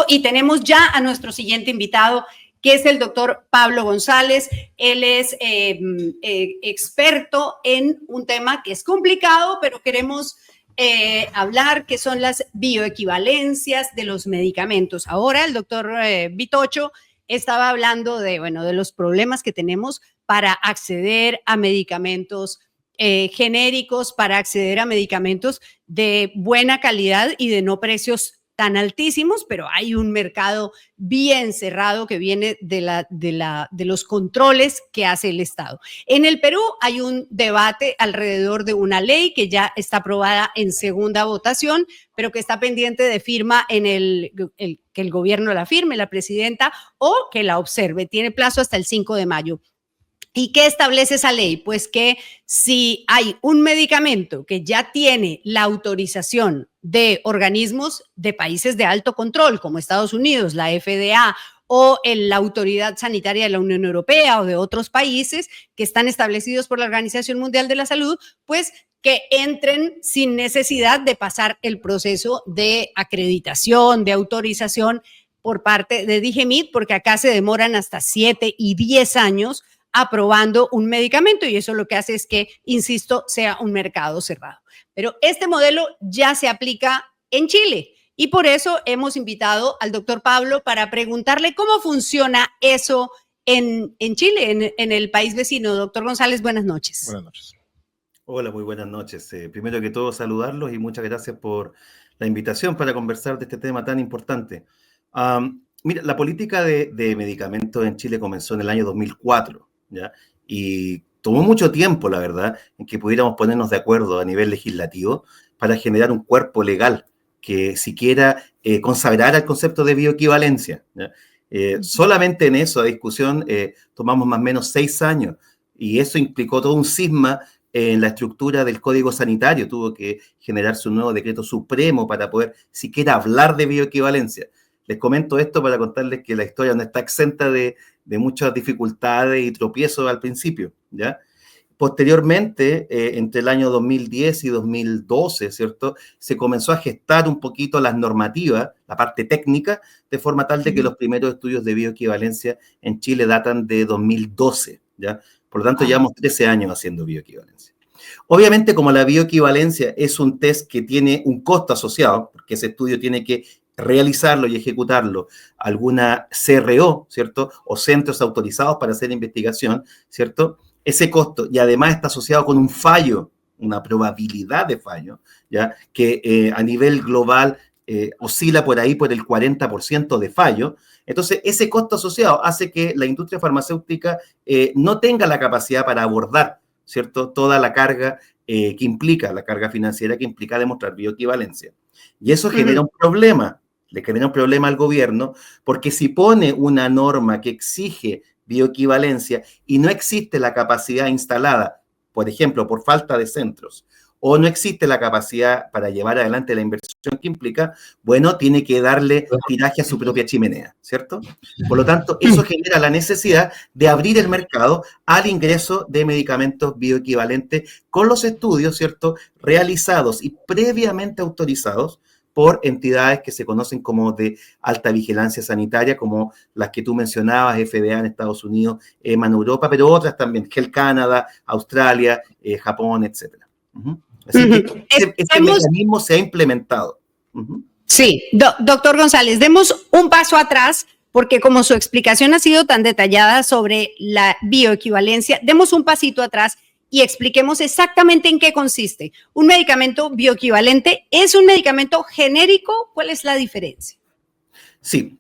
y tenemos ya a nuestro siguiente invitado, que es el doctor Pablo González. Él es experto en un tema que es complicado, pero queremos hablar, que son las bioequivalencias de los medicamentos. Ahora el doctor Vitocho estaba hablando de los problemas que tenemos para acceder a medicamentos genéricos, para acceder a medicamentos de buena calidad y de no precios tan altísimos, pero hay un mercado bien cerrado que viene de los controles que hace el Estado. En el Perú hay un debate alrededor de una ley que ya está aprobada en segunda votación, pero que está pendiente de firma en que el gobierno la firme, la presidenta, o que la observe. Tiene plazo hasta el 5 de mayo. ¿Y qué establece esa ley? Pues que si hay un medicamento que ya tiene la autorización de organismos de países de alto control, como Estados Unidos, la FDA, o la Autoridad Sanitaria de la Unión Europea o de otros países que están establecidos por la Organización Mundial de la Salud, pues que entren sin necesidad de pasar el proceso de acreditación, de autorización por parte de DIGEMIT, porque acá se demoran hasta 7 y 10 años aprobando un medicamento, y eso lo que hace es que, insisto, sea un mercado cerrado. Pero este modelo ya se aplica en Chile y por eso hemos invitado al doctor Pablo para preguntarle cómo funciona eso en Chile, en el país vecino. Doctor González, buenas noches. Buenas noches. Hola, muy buenas noches. Primero que todo, saludarlos y muchas gracias por la invitación para conversar de este tema tan importante. Mira, la política de medicamentos en Chile comenzó en el año 2004. ¿Ya? Y tomó mucho tiempo, la verdad, en que pudiéramos ponernos de acuerdo a nivel legislativo para generar un cuerpo legal que siquiera consagrara el concepto de bioequivalencia. ¿Ya? Solamente en esa discusión tomamos más o menos 6 años, y eso implicó todo un cisma en la estructura del Código Sanitario. Tuvo que generarse un nuevo decreto supremo para poder siquiera hablar de bioequivalencia. Les comento esto para contarles que la historia no está exenta de muchas dificultades y tropiezos al principio, ¿ya? Posteriormente, entre el año 2010 y 2012, ¿cierto?, se comenzó a gestar un poquito las normativas, la parte técnica, de forma tal de que los primeros estudios de bioequivalencia en Chile datan de 2012, ¿ya? Por lo tanto, llevamos 13 años haciendo bioequivalencia. Obviamente, como la bioequivalencia es un test que tiene un costo asociado, porque ese estudio tiene que realizarlo y ejecutarlo alguna CRO, ¿cierto?, o centros autorizados para hacer investigación, ¿cierto?, ese costo, y además está asociado con un fallo, una probabilidad de fallo, ¿ya?, que a nivel global oscila por ahí por el 40% de fallo. Entonces, ese costo asociado hace que la industria farmacéutica no tenga la capacidad para abordar, ¿cierto?, toda la carga que implica, la carga financiera que implica demostrar bioequivalencia. Y eso genera un problema. Le genera un problema al gobierno, porque si pone una norma que exige bioequivalencia y no existe la capacidad instalada, por ejemplo, por falta de centros, o no existe la capacidad para llevar adelante la inversión que implica, bueno, tiene que darle tiraje a su propia chimenea, ¿cierto? Por lo tanto, eso genera la necesidad de abrir el mercado al ingreso de medicamentos bioequivalentes con los estudios, ¿cierto?, realizados y previamente autorizados por entidades que se conocen como de alta vigilancia sanitaria, como las que tú mencionabas, FDA en Estados Unidos, EMA en Europa, pero otras también, Health Canada, Australia, Japón, etc. Así que este mecanismo se ha implementado. Sí, doctor González, demos un paso atrás, porque como su explicación ha sido tan detallada sobre la bioequivalencia, demos un pasito atrás y expliquemos exactamente en qué consiste. ¿Un medicamento bioequivalente es un medicamento genérico? ¿Cuál es la diferencia? Sí,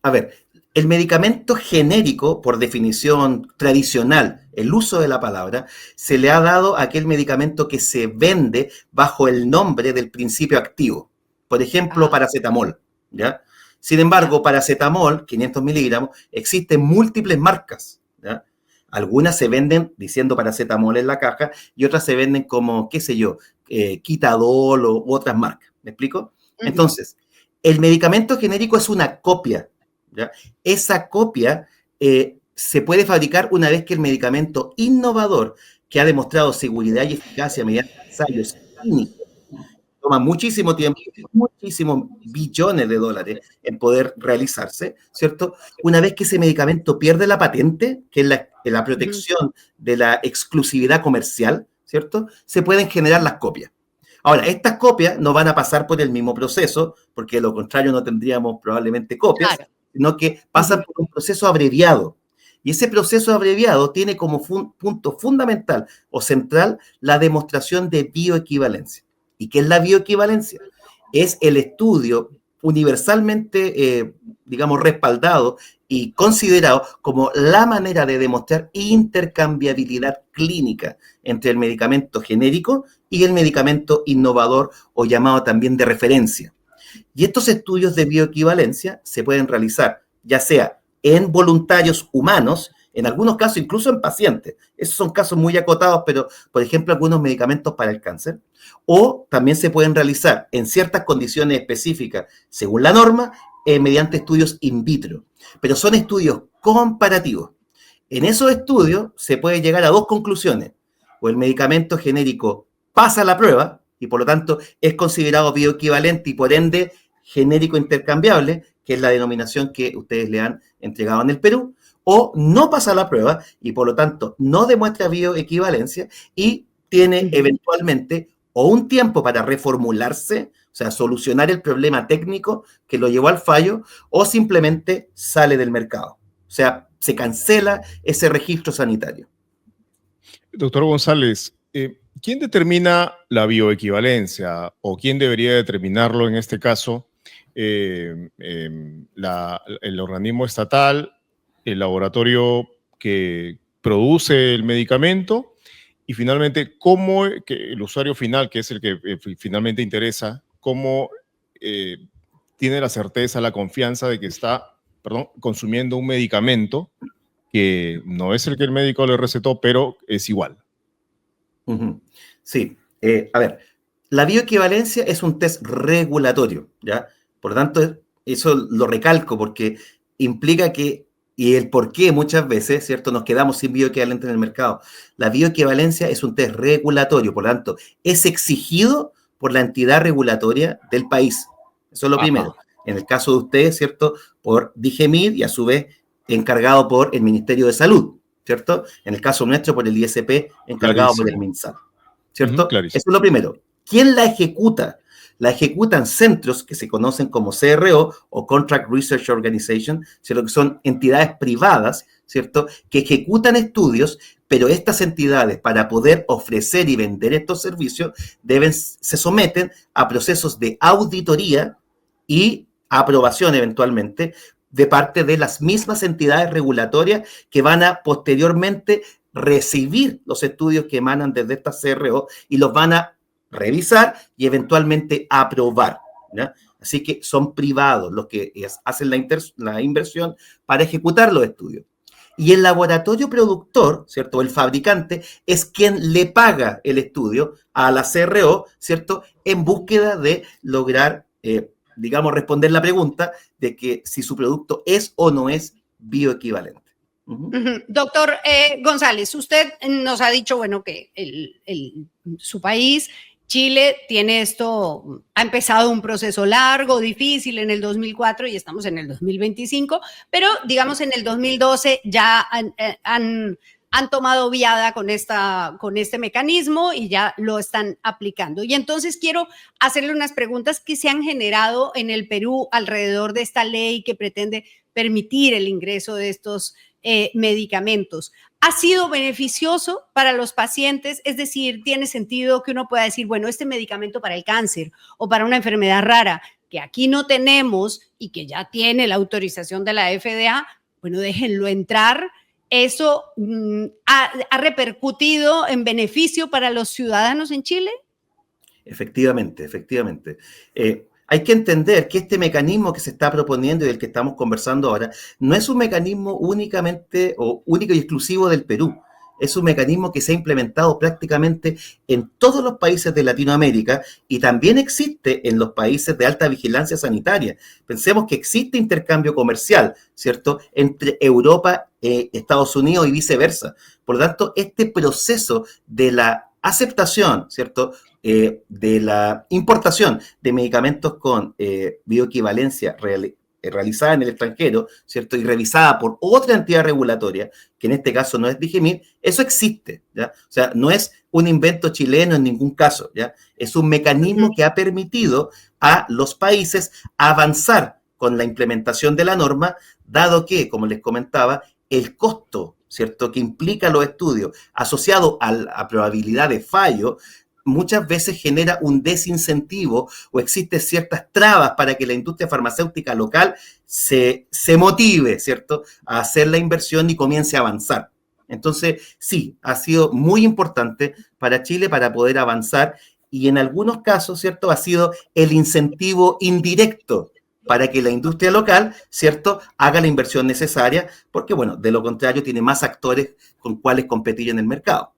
a ver, el medicamento genérico, por definición tradicional, el uso de la palabra, se le ha dado a aquel medicamento que se vende bajo el nombre del principio activo. Por ejemplo, paracetamol, ¿ya? Sin embargo, paracetamol, 500 miligramos, existen múltiples marcas, ¿ya? Algunas se venden diciendo paracetamol en la caja y otras se venden como, qué sé yo, Quitadol u otras marcas. ¿Me explico? Entonces, el medicamento genérico es una copia, ¿ya? Esa copia se puede fabricar una vez que el medicamento innovador, que ha demostrado seguridad y eficacia mediante ensayos clínicos, toma muchísimo tiempo, muchísimos billones de dólares en poder realizarse, ¿cierto? Una vez que ese medicamento pierde la patente, que es la protección de la exclusividad comercial, ¿cierto? Se pueden generar las copias. Ahora, estas copias no van a pasar por el mismo proceso, porque de lo contrario no tendríamos probablemente copias, Claro. sino que pasan por un proceso abreviado. Y ese proceso abreviado tiene como punto fundamental o central la demostración de bioequivalencia. ¿Y qué es la bioequivalencia? Es el estudio universalmente, digamos, respaldado y considerado como la manera de demostrar intercambiabilidad clínica entre el medicamento genérico y el medicamento innovador o llamado también de referencia. Y estos estudios de bioequivalencia se pueden realizar ya sea en voluntarios humanos, en algunos casos incluso en pacientes. Esos son casos muy acotados, pero por ejemplo algunos medicamentos para el cáncer, o también se pueden realizar en ciertas condiciones específicas, según la norma, mediante estudios in vitro. Pero son estudios comparativos. En esos estudios se puede llegar a dos conclusiones. O el medicamento genérico pasa la prueba y por lo tanto es considerado bioequivalente y por ende genérico intercambiable, que es la denominación que ustedes le han entregado en el Perú, o no pasa la prueba y por lo tanto no demuestra bioequivalencia y tiene eventualmente o un tiempo para reformularse, o sea, solucionar el problema técnico que lo llevó al fallo, o simplemente sale del mercado. O sea, se cancela ese registro sanitario. Doctor González, ¿quién determina la bioequivalencia o quién debería determinarlo en este caso? El organismo estatal, el laboratorio que produce el medicamento y finalmente cómo que el usuario final, que es el que finalmente interesa, cómo tiene la certeza, la confianza de que está, consumiendo un medicamento que no es el que el médico le recetó, pero es igual. Sí, a ver, la bioequivalencia es un test regulatorio, ¿ya? Por lo tanto, eso lo recalco porque implica que, y el por qué muchas veces, ¿cierto?, nos quedamos sin bioequivalente en el mercado. La bioequivalencia es un test regulatorio, por lo tanto, es exigido por la entidad regulatoria del país. Eso es lo primero. En el caso de ustedes, ¿cierto?, por DIGEMID y a su vez encargado por el Ministerio de Salud, ¿cierto? En el caso nuestro por el ISP encargado por el MinSal, ¿cierto? Eso es lo primero. ¿Quién la ejecuta? La ejecutan centros que se conocen como CRO o Contract Research Organization, ¿cierto? Que son entidades privadas, ¿cierto? Que ejecutan estudios, pero estas entidades para poder ofrecer y vender estos servicios se someten a procesos de auditoría y aprobación eventualmente de parte de las mismas entidades regulatorias que van a posteriormente recibir los estudios que emanan desde estas CRO y los van a revisar y eventualmente aprobar, ¿ya? Así que son privados los que hacen la inversión para ejecutar los estudios. Y el laboratorio productor, ¿cierto? El fabricante es quien le paga el estudio a la CRO, ¿cierto? En búsqueda de lograr, digamos, responder la pregunta de que si su producto es o no es bioequivalente. Doctor González, usted nos ha dicho, bueno, que su país, Chile, tiene esto, ha empezado un proceso largo, difícil en el 2004 y estamos en el 2025, pero digamos en el 2012 ya han tomado viada con este mecanismo y ya lo están aplicando. Y entonces quiero hacerle unas preguntas que se han generado en el Perú alrededor de esta ley que pretende permitir el ingreso de estos medicamentos. ¿Ha sido beneficioso para los pacientes? Es decir, ¿tiene sentido que uno pueda decir, bueno, este medicamento para el cáncer o para una enfermedad rara que aquí no tenemos y que ya tiene la autorización de la FDA, bueno, déjenlo entrar? ¿Eso ha repercutido en beneficio para los ciudadanos en Chile? Efectivamente, efectivamente. Hay que entender que este mecanismo que se está proponiendo y del que estamos conversando ahora no es un mecanismo únicamente o único y exclusivo del Perú. Es un mecanismo que se ha implementado prácticamente en todos los países de Latinoamérica y también existe en los países de alta vigilancia sanitaria. Pensemos que existe intercambio comercial, ¿cierto?, entre Europa, Estados Unidos y viceversa. Por lo tanto, este proceso de la aceptación, ¿cierto?, de la importación de medicamentos con bioequivalencia realizada en el extranjero, ¿cierto? Y revisada por otra entidad regulatoria, que en este caso no es DIGEMIT, eso existe, ¿ya? O sea, no es un invento chileno en ningún caso, ¿ya? Es un mecanismo que ha permitido a los países avanzar con la implementación de la norma, dado que, como les comentaba, el costo, ¿cierto?, que implica los estudios asociado a la probabilidad de fallo, muchas veces genera un desincentivo o existen ciertas trabas para que la industria farmacéutica local se motive, ¿cierto?, a hacer la inversión y comience a avanzar. Entonces, sí, ha sido muy importante para Chile para poder avanzar y en algunos casos, ¿cierto?, ha sido el incentivo indirecto para que la industria local, ¿cierto?, haga la inversión necesaria, porque, bueno, de lo contrario tiene más actores con cuales competir en el mercado.